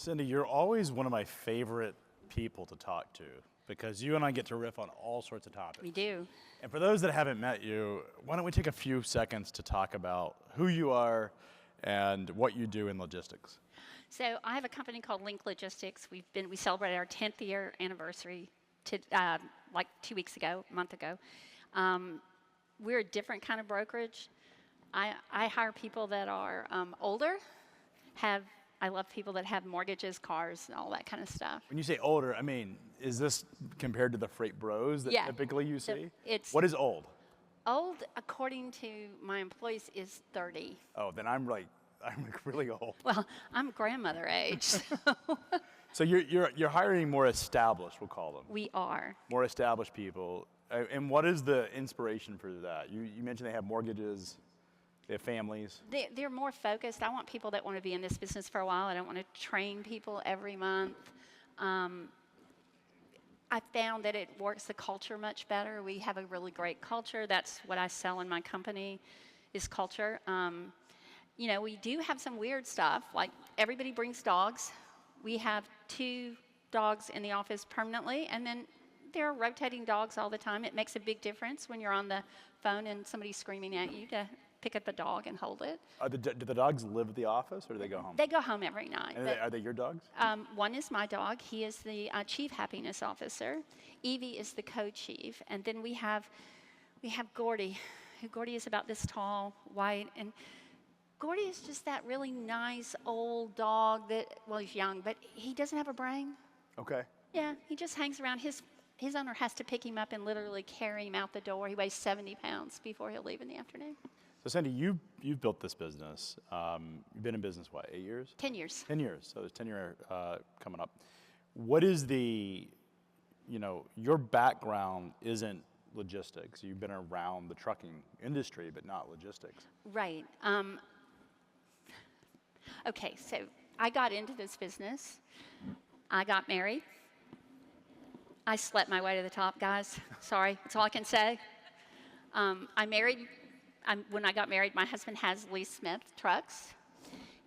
Cindy, you're always one of my favorite people to talk to because you and I get to riff on all sorts of topics. We do. And for those that haven't met you, why don't we take a few seconds to talk about who you are and what you do in logistics? So I have a company called Lync Logistics. We celebrated our 10th year anniversary like 2 weeks ago, a month ago. We're a different kind of brokerage. I hire people that are older, I love people that have mortgages, cars, and all that kind of stuff. When you say older, I mean, is this compared to the freight bros that typically you see? What is old? Old, according to my employees, is 30. Oh, then I'm really old. Well, I'm grandmother age. So you're hiring more established, we'll call them. We are. More established people. And what is the inspiration for that? You mentioned they have mortgages. They have families. They're more focused. I want people that want to be in this business for a while. I don't want to train people every month. I found that it works the culture much better. We have a really great culture. That's what I sell in my company is culture. You know, we do have some weird stuff, like everybody brings dogs. We have 2 dogs in the office permanently, and then there are rotating dogs all the time. It makes a big difference when you're on the phone and somebody's screaming at you to pick up a dog and hold it. Do the dogs live at the office, or do they go home? They go home every night. And are they your dogs? One is my dog. He is the chief happiness officer. Evie is the co-chief. And then we have Gordy. Gordy is about this tall, white, and Gordy is just that really nice old dog that, well, he's young, but he doesn't have a brain. Okay. Yeah, he just hangs around. His owner has to pick him up and literally carry him out the door. He weighs 70 pounds before he'll leave in the afternoon. So Cindy, you've built this business. You've been in business, what, 8 years? 10 years. 10 years, so there's 10 year coming up. What is your background isn't logistics. You've been around the trucking industry, but not logistics. Right. Okay, so I got into this business. I got married. I slept my way to the top, guys. Sorry, that's all I can say. When I got married, my husband has Lee Smith trucks,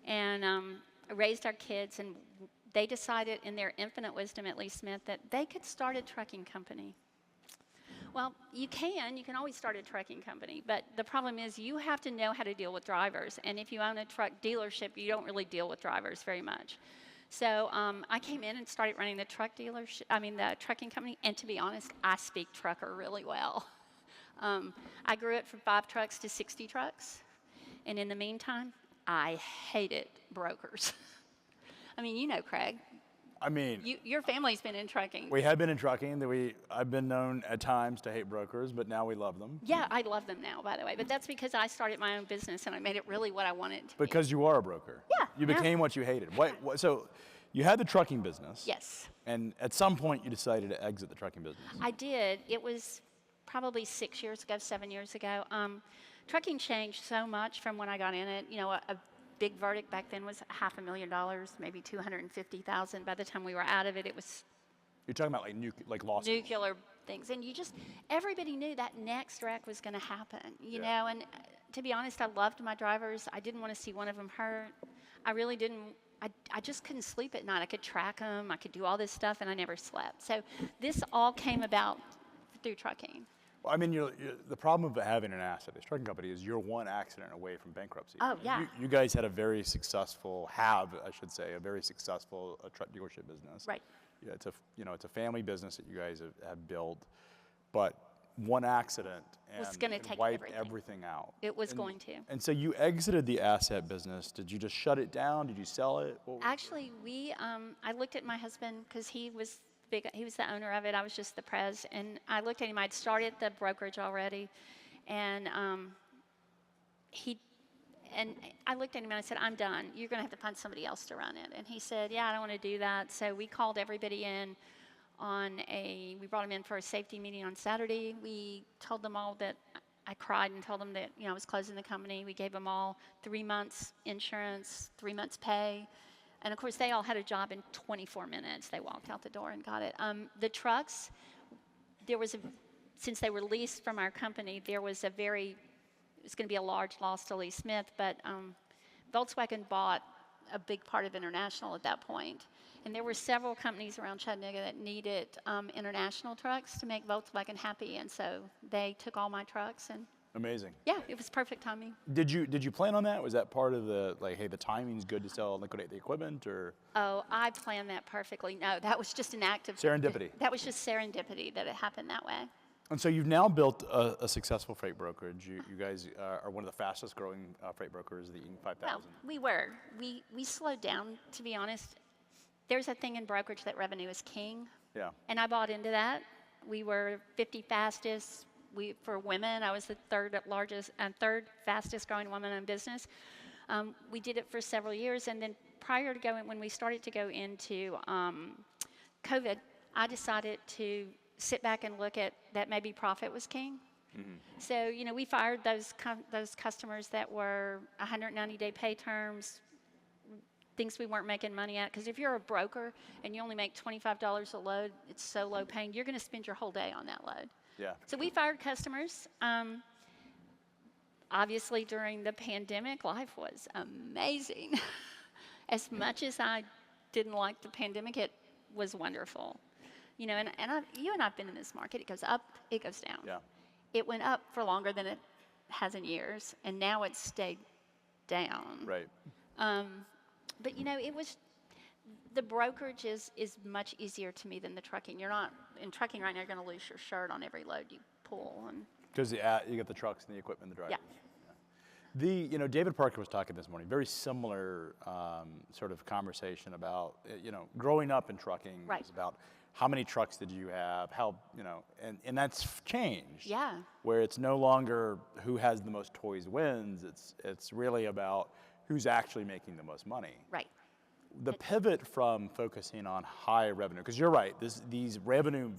and raised our kids, and they decided in their infinite wisdom at Lee Smith that they could start a trucking company. Well, you can always start a trucking company, but the problem is you have to know how to deal with drivers, and if you own a truck dealership, you don't really deal with drivers very much. So I came in and started running the the trucking company, and to be honest, I speak trucker really well. I grew it from 5 trucks to 60 trucks, and in the meantime, I hated brokers. I mean, you know, Craig. I mean, your family's been in trucking. We had been in trucking. I've been known at times to hate brokers, but now we love them. Yeah, I love them now, by the way. But that's because I started my own business and I made it really what I wanted to Because you are a broker. Yeah. You became what you hated. So you had the trucking business. Yes. And at some point you decided to exit the trucking business. I did. It was probably 6 years ago, 7 years ago. Trucking changed so much from when I got in it. You know, a big verdict back then was $500,000, maybe $250,000. By the time we were out of it, it was. You're talking about like lawsuits. Nuclear things, and everybody knew that next wreck was going to happen. You know, and to be honest, I loved my drivers. I didn't want to see one of them hurt. I really didn't. I just couldn't sleep at night. I could track them. I could do all this stuff, and I never slept. So this all came about through trucking. Well, I mean, the problem of having an asset-based trucking company is you're one accident away from bankruptcy. Oh, yeah. You guys had a very successful truck dealership business. Right. Yeah, it's a family business that you guys have built, but one accident and wipe everything out. It was going to. And so you exited the asset business. Did you just shut it down? Did you sell it? Actually, I looked at my husband because he was the owner of it. I was just the pres, and I looked at him. I'd started the brokerage already, and I looked at him and I said, "I'm done. You're going to have to find somebody else to run it." And he said, "Yeah, I don't want to do that." So we called everybody in we brought them in for a safety meeting on Saturday. We told them all that I cried and told them that I was closing the company. We gave them all 3 months insurance, 3 months pay. And of course, they all had a job in 24 minutes. They walked out the door and got it. The trucks, since they were leased from our company, it was going to be a large loss to Lee Smith, but Volkswagen bought a big part of international at that point. And there were several companies around Chattanooga that needed international trucks to make Volkswagen happy, and so they took all my trucks. And amazing. Yeah, it was perfect timing. Did you plan on that? Was that part of the, like, hey, the timing's good to sell and liquidate the equipment, or? Oh, I planned that perfectly. No, that was just an act of serendipity. That was just serendipity that it happened that way. And so you've now built a successful freight brokerage. You guys are one of the fastest growing freight brokers, the Inc. 5000. Well, we were. We slowed down, to be honest. There's a thing in brokerage that revenue is king. Yeah. And I bought into that. We were 50 fastest. For women, I was the third fastest growing woman in business. We did it for several years, and then prior to when we started to go into COVID, I decided to sit back and look at that maybe profit was king. Mm-hmm. So, we fired those customers that were 190-day pay terms, things we weren't making money at. Because if you're a broker and you only make $25 a load, it's so low paying, you're going to spend your whole day on that load. Yeah. So we fired customers. Obviously, during the pandemic, life was amazing. As much as I didn't like the pandemic, it was wonderful. You and I've been in this market. It goes up, it goes down. Yeah. It went up for longer than it has in years, and now it's stayed down. Right. But it was. The brokerage is much easier to me than the trucking. You're not in trucking right now. You're going to lose your shirt on every load you pull, and because you get the trucks and the equipment, the drivers. Yeah. David Parker was talking this morning. Very similar sort of conversation about growing up in trucking. Right. Was about how many trucks did you have? How and that's changed. Yeah. Where it's no longer who has the most toys wins. It's really about who's actually making the most money. Right. The pivot from focusing on high revenue, because you're right, these revenue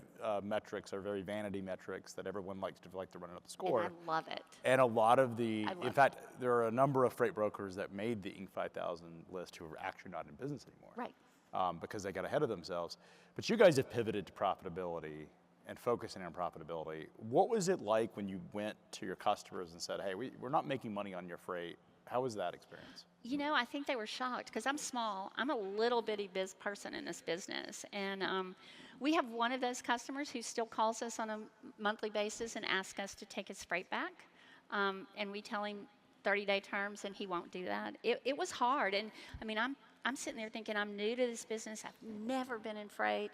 metrics are very vanity metrics that everyone likes to run up the score. And I love it. And a lot of in fact, there are a number of freight brokers that made the Inc. 5000 list who are actually not in business anymore. Right. Because they got ahead of themselves. But you guys have pivoted to profitability and focusing on profitability. What was it like when you went to your customers and said, hey, we're not making money on your freight? How was that experience? I think they were shocked because I'm small. I'm a little bitty biz person in this business. And we have one of those customers who still calls us on a monthly basis and asks us to take his freight back. And we tell him 30-day terms, and he won't do that. It was hard. And, I'm sitting there thinking, I'm new to this business. I've never been in freight.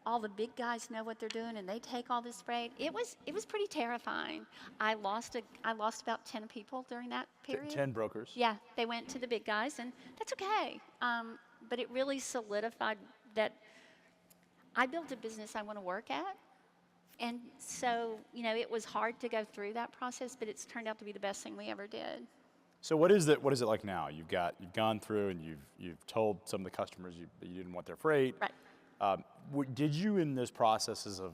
All the big guys know what they're doing, and they take all this freight. It was pretty terrifying. I lost about 10 people during that period. 10 brokers. Yeah, they went to the big guys, and that's okay. But it really solidified that I built a business I want to work at, and so it was hard to go through that process, but it's turned out to be the best thing we ever did. So what is it like now? You've gone through and you've told some of the customers you didn't want their freight. Right. Did you, in those processes of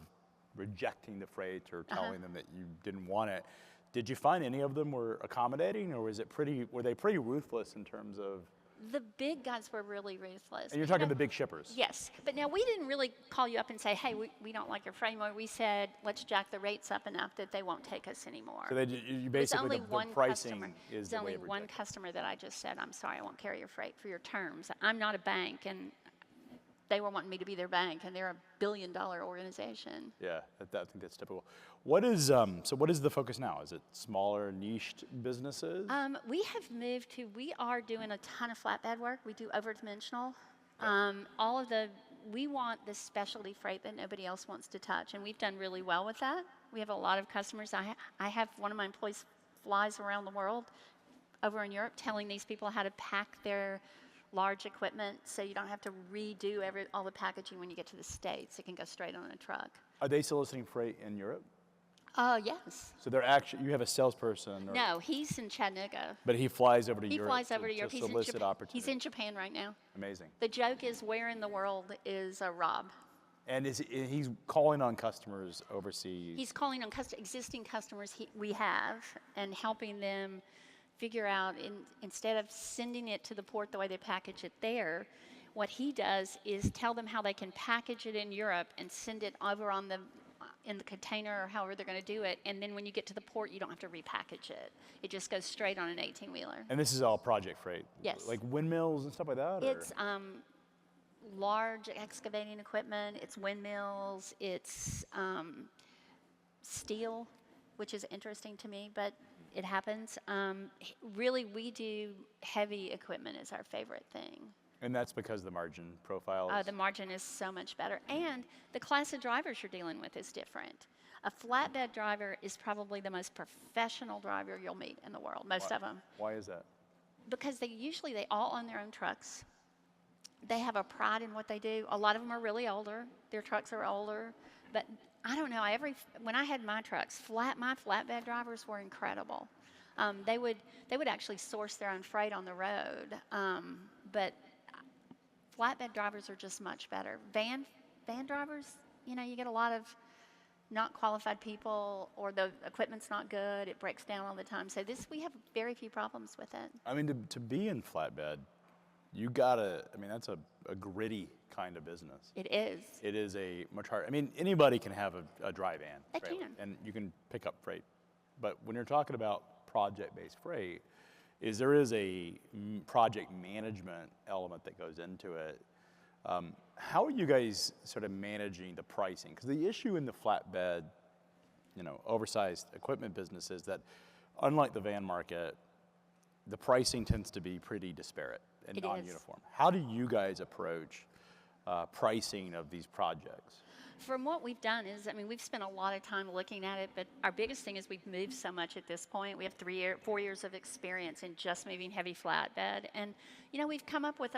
rejecting the freight or telling them that you didn't want it, did you find any of them were accommodating, or were they pretty ruthless in terms of? The big guys were really ruthless. And you're talking the big shippers. Yes, but now we didn't really call you up and say, hey, we don't like your freight anymore. We said, let's jack the rates up enough that they won't take us anymore. So you basically, the pricing is the way There's only one customer that I just said, I'm sorry, I won't carry your freight for your terms. I'm not a bank, and they were wanting me to be their bank, and they're a billion-dollar organization. Yeah, I think that's typical. What is the focus now? Is it smaller, niched businesses? We are doing a ton of flatbed work. We do over-dimensional. We want the specialty freight that nobody else wants to touch, and we've done really well with that. We have a lot of customers. I have one of my employees flies around the world over in Europe telling these people how to pack their large equipment so you don't have to redo all the packaging when you get to the States. It can go straight on a truck. Are they soliciting freight in Europe? Yes. So you have a salesperson? No, he's in Chattanooga. But he flies over to Europe. He flies over to Europe. To solicit opportunities. He's in Japan right now. Amazing. The joke is, where in the world is Rob? And he's calling on customers overseas? He's calling on existing customers we have and helping them figure out, instead of sending it to the port the way they package it there, what he does is tell them how they can package it in Europe and send it over on the in the container or however they're going to do it. And then when you get to the port, you don't have to repackage it. It just goes straight on an 18-wheeler. And this is all project freight? Yes. Like windmills and stuff like that? It's large excavating equipment, it's windmills, it's steel, which is interesting to me, but it happens. Really, we do heavy equipment is our favorite thing. And that's because the margin profile is? The margin is so much better. And the class of drivers you're dealing with is different. A flatbed driver is probably the most professional driver you'll meet in the world, most of them. Why is that? Because they all own their own trucks. They have a pride in what they do. A lot of them are really older. Their trucks are older. But I don't know, when I had my trucks, my flatbed drivers were incredible. They would actually source their own freight on the road. But flatbed drivers are just much better. Van drivers, you get a lot of not qualified people, or the equipment's not good, it breaks down all the time. So we have very few problems with it. I mean, to be in flatbed, you gotta, that's a gritty kind of business. It is. It is a much harder, anybody can have a dry van. They trailer, can. And you can pick up freight. But when you're talking about project-based freight, there is a project management element that goes into it. How are you guys sort of managing the pricing? Because the issue in the flatbed, oversized equipment business is that, unlike the van market, the pricing tends to be pretty disparate and non-uniform. How do you guys approach pricing of these projects? From what we've done is, we've spent a lot of time looking at it, but our biggest thing is we've moved so much at this point. We have 4 years of experience in just moving heavy flatbed. And, we've come up with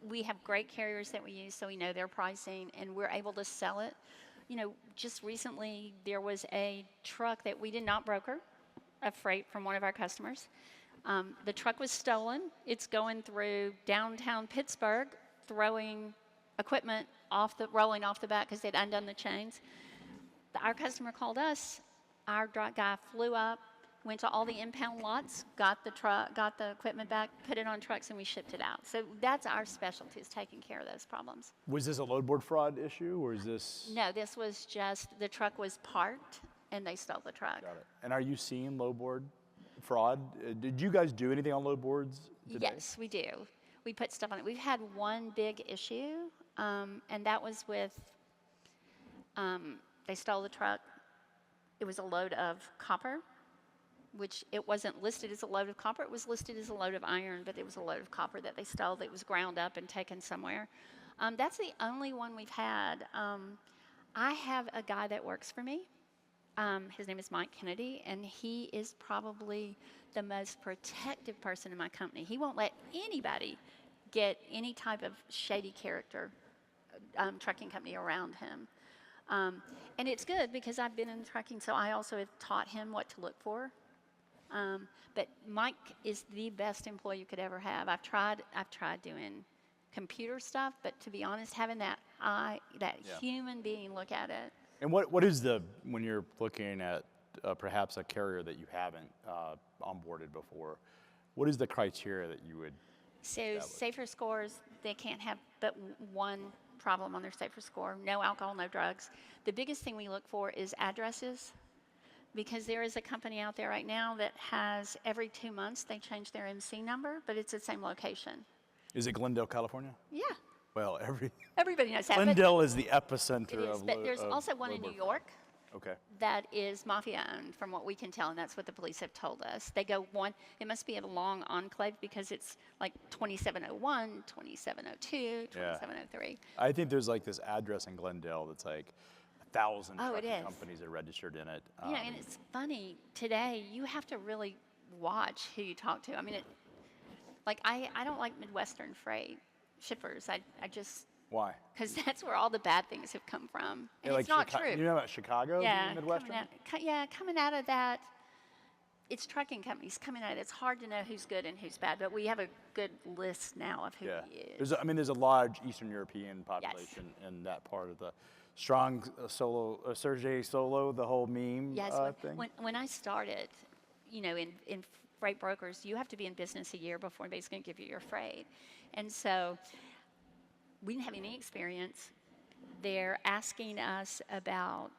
we have great carriers that we use, so we know their pricing, and we're able to sell it. Just recently, there was a truck that we did not broker, a freight from one of our customers. The truck was stolen. It's going through downtown Pittsburgh, throwing equipment rolling off the back because they'd undone the chains. Our customer called us. Our guy flew up, went to all the impound lots, got the equipment back, put it on trucks, and we shipped it out. So that's our specialty, is taking care of those problems. Was this a loadboard fraud issue, or is this? No, this was just the truck was parked, and they stole the truck. Got it. And are you seeing lowboard fraud? Did you guys do anything on loadboards today? Yes, we do. We put stuff on it. We've had one big issue, and that was with, they stole the truck. It was a load of copper, which it wasn't listed as a load of copper. It was listed as a load of iron, but it was a load of copper that they stole that was ground up and taken somewhere. That's the only one we've had. I have a guy that works for me. His name is Mike Kennedy, and he is probably the most protective person in my company. He won't let anybody get any type of shady character trucking company around him. And it's good because I've been in trucking, so I also have taught him what to look for. But Mike is the best employee you could ever have. I've tried doing computer stuff, but to be honest, having that human being look at it. And what is when you're looking at perhaps a carrier that you haven't onboarded before, what is the criteria that you would establish? Safer scores, they can't have but one problem on their safer score: no alcohol, no drugs. The biggest thing we look for is addresses, because there is a company out there right now that has every 2 months they change their MC number, but it's the same location. Is it Glendale, California? Yeah. Well, everybody knows that. Glendale is the epicenter it is, of. But there's also one in New York. Okay. That is Mafia owned, from what we can tell, and that's what the police have told us. They go it must be a long enclave because it's like 2701, 2702, 2703. I think there's like this address in Glendale that's like 1,000 trucking companies are registered in it. And it's funny, today you have to really watch who you talk to. I don't like Midwestern freight shippers. I just... Why? Because that's where all the bad things have come from. And it's like not true. You know about Chicago, yeah, Midwestern? Coming out of that, it's trucking companies coming out of it. It's hard to know who's good and who's bad, but we have a good list now of who we use. There's a large Eastern European population in that part of the strong Sergei Solo, the whole meme thing. When I started, in freight brokers, you have to be in business a year before anybody's going to give you your freight. And so we didn't have any experience. They're asking us about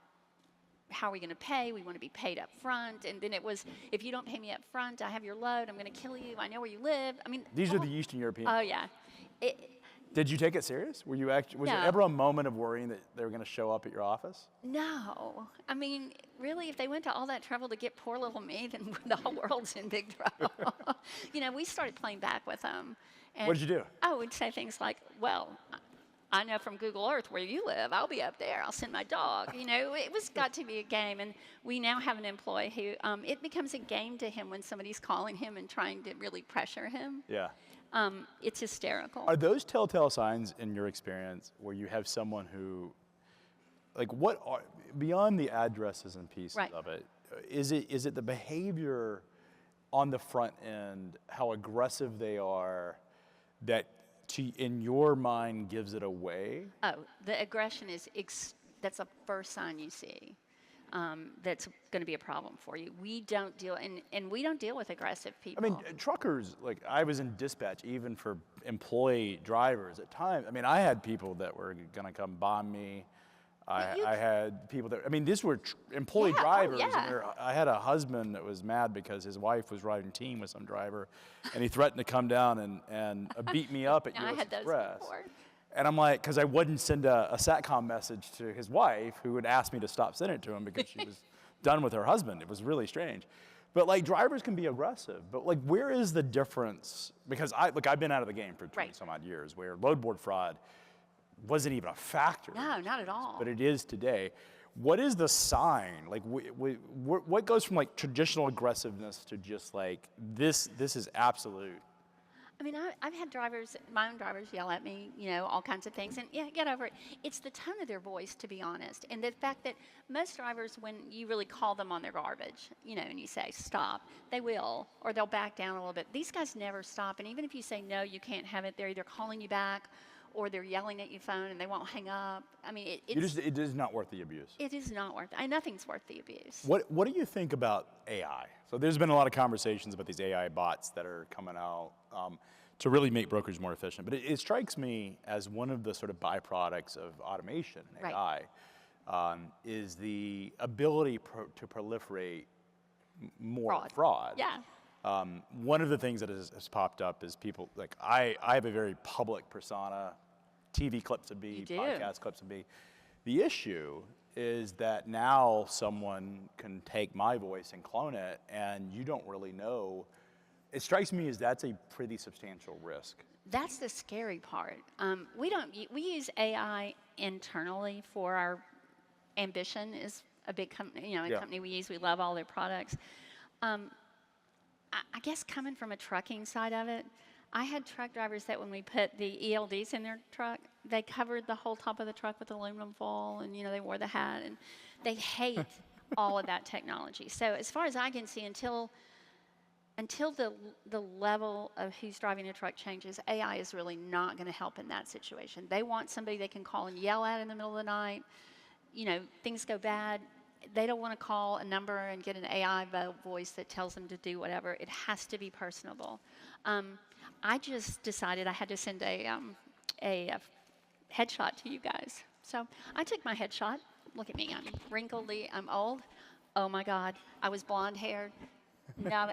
how are we going to pay? We want to be paid up front. And then it was, if you don't pay me up front, I have your load. I'm going to kill you. I know where you live. I mean, These are the Eastern European. Oh yeah. Did you take it serious? Were you was there ever a moment of worrying that they were going to show up at your office? No. I mean, really, if they went to all that trouble to get poor little me, then the whole world's in big trouble. We started playing back with them. And what did you do? I would say things like, well, I know from Google Earth where you live. I'll be up there. I'll send my dog. It was got to be a game. And we now have an employee who, it becomes a game to him when somebody's calling him and trying to really pressure him. Yeah. It's hysterical. Are those telltale signs in your experience where you have someone who, like, what are, beyond the addresses and pieces of it, is it the behavior on the front end, how aggressive they are, that in your mind gives it away? Oh, the aggression is, that's the first sign you see. That's going to be a problem for you. We don't deal, and we don't deal with aggressive people. I mean, truckers, like I was in dispatch even for employee drivers at times. I mean, I had people that were going to come bomb me. I had people that, I mean, these were employee drivers. Oh, yeah. And I had a husband that was mad because his wife was riding team with some driver, and he threatened to come down and beat me up at I US had those Express. before. And I'm like, because I wouldn't send a SATCOM message to his wife, who would ask me to stop sending it to him because she was done with her husband. It was really strange. But like, drivers can be aggressive, but like, where is the difference? Because I've been out of the game for 20 some odd years, where Lowboard Fraud wasn't even a factor. No, not at all. But it is today. What is the sign? Like, what goes from like traditional aggressiveness to just like, this is absolute? I mean, I've had drivers, my own drivers, yell at me, all kinds of things, and yeah, get over it. It's the tone of their voice, to be honest, and the fact that most drivers, when you really call them on their garbage, and you say stop, they will, or they'll back down a little bit. These guys never stop, and even if you say no, you can't have it, they're either calling you back, or they're yelling at your phone and they won't hang up. I mean, it is not worth the abuse. It is not worth it. Nothing's worth the abuse. What do you think about AI? So there's been a lot of conversations about these AI bots that are coming out to really make brokerage more efficient. But it strikes me as one of the sort of byproducts of automation and AI is the ability to proliferate more fraud. Yeah. One of the things that has popped up is people, like I have a very public persona, TV clips would be, podcast clips would be. The issue is that now someone can take my voice and clone it, and you don't really know. It strikes me as that's a pretty substantial risk. That's the scary part. We use AI internally for our ambition is a big company, a company we use. We love all their products. I guess coming from a trucking side of it, I had truck drivers that when we put the ELDs in their truck, they covered the whole top of the truck with aluminum foil, and they wore the hat, and they hate all of that technology. So as far as I can see, until the level of who's driving a truck changes, AI is really not going to help in that situation. They want somebody they can call and yell at in the middle of the night. Things go bad. They don't want to call a number and get an AI voice that tells them to do whatever. It has to be personable. I just decided I had to send a headshot to you guys. So I took my headshot. Look at me. I'm wrinkly. I'm old. Oh, my God. I was blonde-haired. Not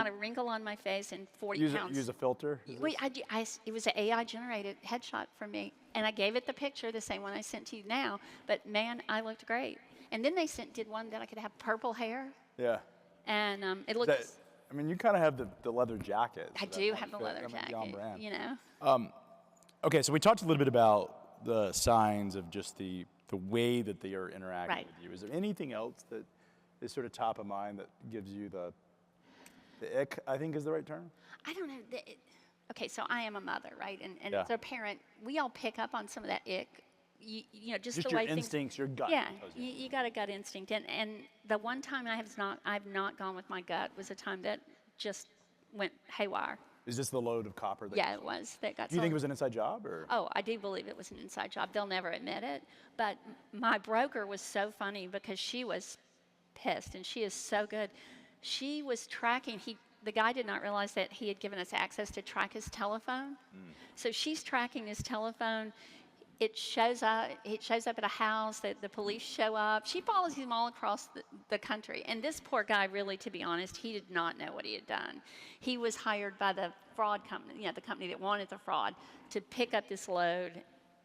a wrinkle on my face and 40 pounds. Use a filter? Wait, it was an AI-generated headshot from me. And I gave it the picture, the same one I sent to you now. But, man, I looked great. And then they did one that I could have purple hair. Yeah. And it looks... I mean, you kind of have the leather jacket. I do have the leather jacket, Okay, so we talked a little bit about the signs of just the way that they are interacting with you. Is there anything else that is sort of top of mind that gives you the ick, I think is the right term? I don't know. Okay, so I am a mother, right? And as a parent, we all pick up on some of that ick. Just the your way instincts, your gut. Yeah, you got a gut instinct, and the one time I've not gone with my gut was a time that just went haywire. Is this the load of copper? Yeah, it was. That got. Do you think it was an inside job, or? Oh, I do believe it was an inside job. They'll never admit it, but my broker was so funny because she was pissed, and she is so good. She was tracking. The guy did not realize that he had given us access to track his telephone, so she's tracking his telephone. It shows up at a house, that the police show up. She follows him all across the country. And this poor guy, really, to be honest, he did not know what he had done. He was hired by the fraud company, the company that wanted the fraud, to pick up this load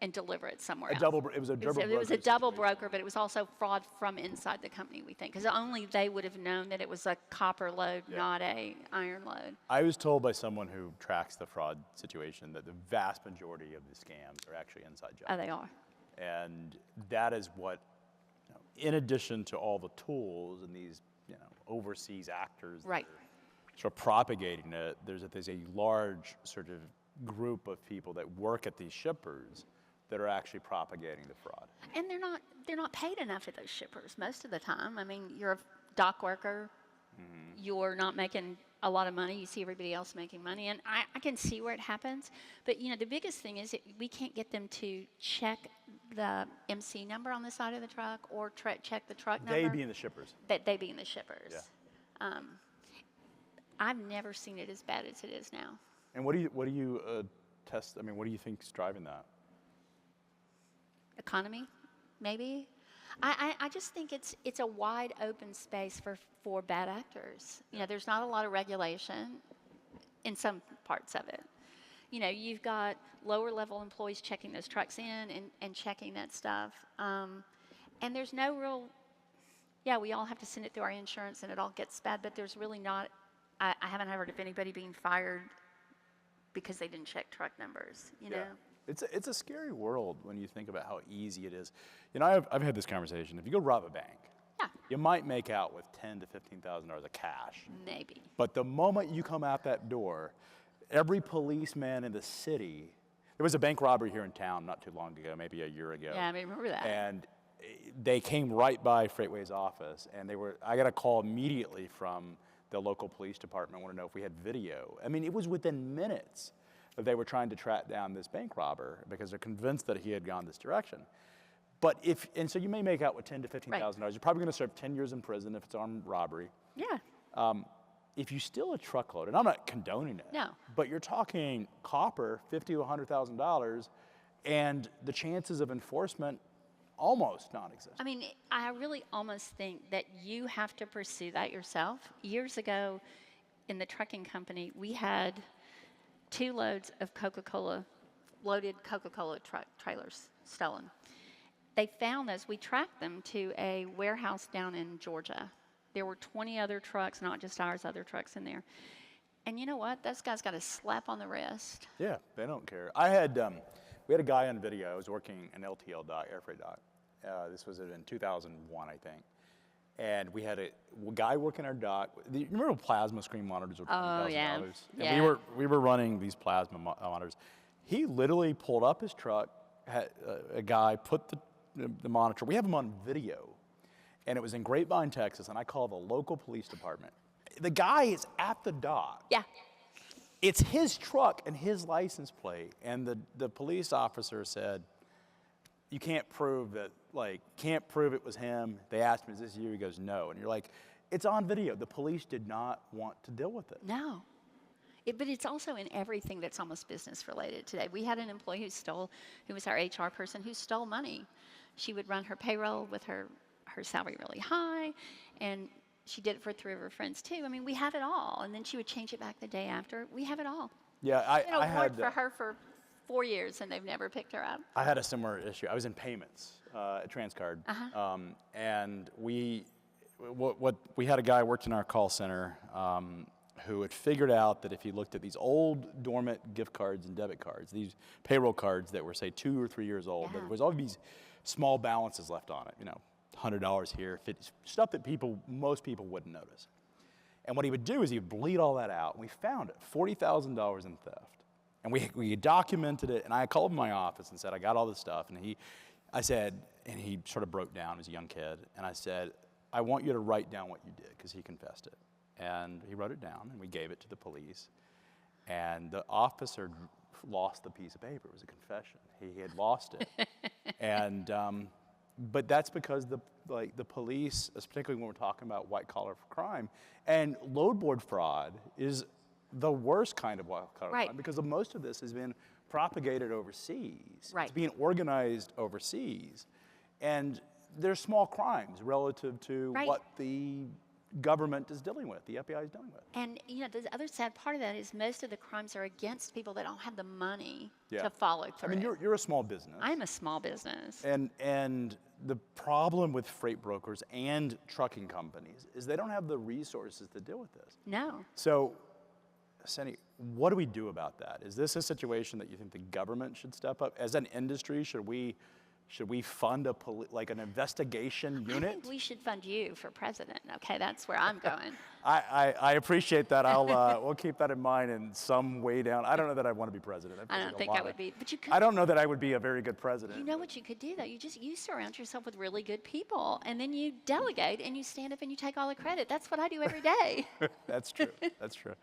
and deliver it somewhere else. It was a double broker. It was a double broker, but it was also fraud from inside the company, we think, because only they would have known that it was a copper load, not a iron load. I was told by someone who tracks the fraud situation that the vast majority of the scams are actually inside jobs. Oh, they are. And that is what, in addition to all the tools and these, overseas actors Right. that are sort of propagating it, there's a large sort of group of people that work at these shippers that are actually propagating the fraud. And they're not paid enough at those shippers most of the time. I mean, you're a dock worker, you're not making a lot of money. You see everybody else making money, and I can see where it happens. But the biggest thing is that we can't get them to check the MC number on the side of the truck or check the truck number. They being the shippers. They being the shippers. Yeah. I've never seen it as bad as it is now. And what do you test? I mean, what do you think's driving that? Economy, maybe. I just think it's a wide open space for bad actors. There's not a lot of regulation in some parts of it. You've got lower level employees checking those trucks in and checking that stuff. And there's no real, we all have to send it through our insurance and it all gets bad, but there's really not, I haven't heard of anybody being fired because they didn't check truck numbers, know? It's a scary world when you think about how easy it is. I've had this conversation. If you go rob a bank, you might make out with $10,000 to $15,000 of cash. Maybe. But the moment you come out that door, every policeman in the city. There was a bank robbery here in town not too long ago, maybe a year ago. Yeah, I remember that. And they came right by FreightWaves office, and I got a call immediately from the local police department. I want to know if we had video. I mean, it was within minutes that they were trying to track down this bank robber because they're convinced that he had gone this direction. So you may make out with $10,000 to $15,000. You're probably going to serve 10 years in prison if it's armed robbery. Yeah. If you steal a truckload, and I'm not condoning it, No. but you're talking copper, $50,000 to $100,000, and the chances of enforcement almost non-existent. I mean, I really almost think that you have to pursue that yourself. Years ago, in the trucking company, we had 2 loads of loaded Coca-Cola trailers stolen. They found those. We tracked them to a warehouse down in Georgia. There were 20 other trucks, not just ours, other trucks in there. And you know what? Those guys got a slap on the wrist. Yeah, they don't care. We had a guy on video. I was working an LTL Doc, air freight dock. This was in 2001, I think. And we had a guy working our dock. You remember plasma screen monitors were $20,000? Oh, yeah. And Yeah. we were running these plasma monitors. He literally pulled up his truck, had a guy put the monitor. We have him on video. And it was in Grapevine, Texas, and I called the local police department. The guy is at the dock. Yeah. It's his truck and his license plate. And the police officer said, you can't prove it was him. They asked him, is this you? He goes, no. And you're like, it's on video. The police did not want to deal with it. No. But it's also in everything that's almost business related today. We had an employee who was our HR person, who stole money. She would run her payroll with her salary really high, and she did it for 3 of her friends too. I mean, we have it all. And then she would change it back the day after. We have it all. Yeah, I had worked for her for 4 years, and they've never picked her up. I had a similar issue. I was in payments at Transcard, and we had a guy who worked in our call center who had figured out that if he looked at these old dormant gift cards and debit cards, these payroll cards that were say 2 or 3 years old, there was all these small balances left on it. $100 here, 50, stuff that most people wouldn't notice. And what he would do is he would bleed all that out, and we found it, $40,000 in theft. And we documented it, and I called my office and said, I got all this stuff. And he sort of broke down as a young kid, and I said, I want you to write down what you did, because he confessed it. And he wrote it down, and we gave it to the police. And the officer lost the piece of paper. It was a confession. He had lost it. And but that's because the police, particularly when we're talking about white collar crime, and Lowboard fraud is the worst kind of white-collar Right. crime because most of this has been propagated overseas. Right. It's being organized overseas. And they're small crimes relative to Right. what the government is dealing with, the FBI is dealing with. And the other sad part of that is most of the crimes are against people that don't have the money Yeah. to follow through. I mean, you're a small business. I'm a small business. And the problem with freight brokers and trucking companies is they don't have the resources to deal with this. No. So, Cindy, what do we do about that? Is this a situation that you think the government should step up? As an industry, should we fund an investigation I unit? think we should fund you for president. Okay, that's where I'm going. I appreciate that. We'll keep that in mind in some way down. I don't know that I want to be president. I don't think I would be, but you could. I don't know that I would be a very good president. You know what you could do though? You surround yourself with really good people, and then you delegate and you stand up and you take all the credit. That's what I do every day. That's true. That's true.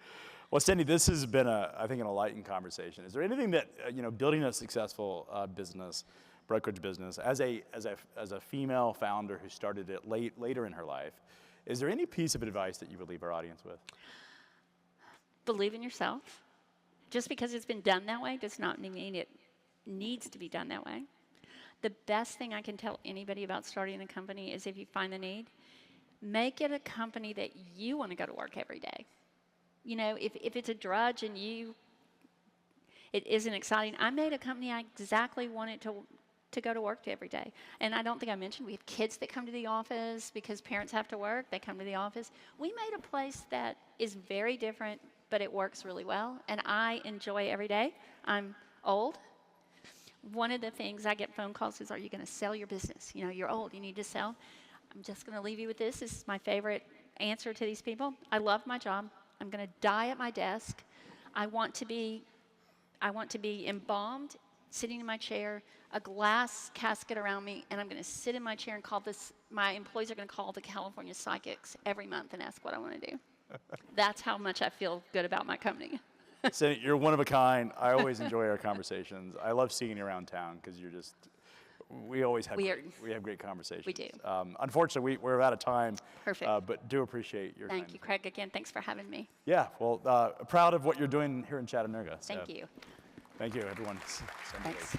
Well, Cindy, this has been I think an enlightening conversation. Is there anything that building a successful brokerage business as a female founder who started it later in her life, is there any piece of advice that you would leave our audience with? Believe in yourself. Just because it's been done that way does not mean it needs to be done that way. The best thing I can tell anybody about starting a company is if you find the need, make it a company that you want to go to work every day. If it's a drudge and it isn't exciting. I made a company I exactly wanted to go to work to every day. And I don't think I mentioned we have kids that come to the office because parents have to work. They come to the office. We made a place that is very different, but it works really well. And I enjoy every day. I'm old. One of the things I get phone calls is, are you going to sell your business? You're old. You need to sell. I'm just going to leave you with this. This is my favorite answer to these people. I love my job. I'm going to die at my desk. I want to be embalmed, sitting in my chair, a glass casket around me, and I'm going to sit in my chair and my employees are going to call the California psychics every month and ask what I want to do. That's how much I feel good about my company. Cindy, you're one of a kind. I always enjoy our conversations. I love seeing you around town because we always have great conversations. We do. Unfortunately, we're out of time. Perfect. But do appreciate your time. Thank you, Craig. Again, thanks for having me. Yeah, well, proud of what you're doing here in Chattanooga. Thank you. Thank you, everyone. Thanks.